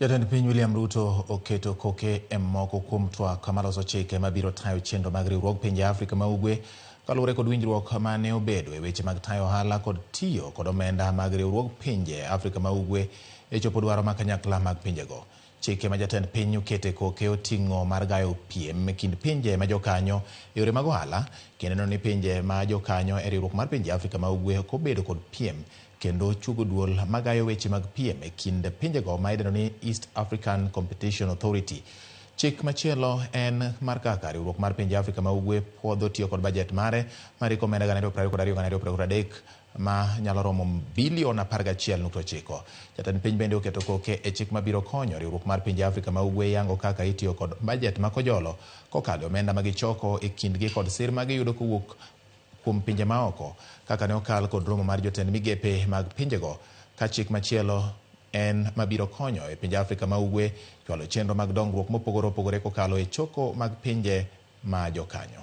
Jatend piny William Ruto oketo koke e moko kuom twak maloso chike mabiro tayo chenro mag riwruog pinje Afrika ma Ugwe kaluwore kod winjruok mane obedo e weche mag tayo ohala kod tiyo kod omenda mag riwruog pinje Afrika ma Ugwe e chopo dwaro ma kanyakla mag pinjego. Chike ma jatend piny okete koke oting'o mar gayo piem e kind pinje ma jokanyo e yore mag ohala, kendo ni pinje ma jokanyo e riwruok mar pinje Afrika ma Ugwe ok obedo kod piem kendo chugo duol magayo weche mag piem e kind pinjego ma idendo ni East African Competition Authority. Chik machielo en mar kaka riwruok mar pinje Afrika ma Ugwe puodho tiyo kod bajet mare mar omenda $222,233 ma nyalo romo bilion 11.9. Jatend piny bende oketo koke e chik mabiro konyo riwruok mar pinje Afrika ma Ugwe yango kaka itiyo kod bajet ma kojolo kokalo omenda ma gichoko e kindgi kod sir ma giyudo kowuok kuom pinje maoko, kaka ne okal kod romo mar jotend migepe mag pinjego. Ka chik machielo en mabiro konyo e pinje Afrika ma Ugwe chwalo chenro mag dongruok mopogore opogore kokalo e choko mag pinje ma jokanyo.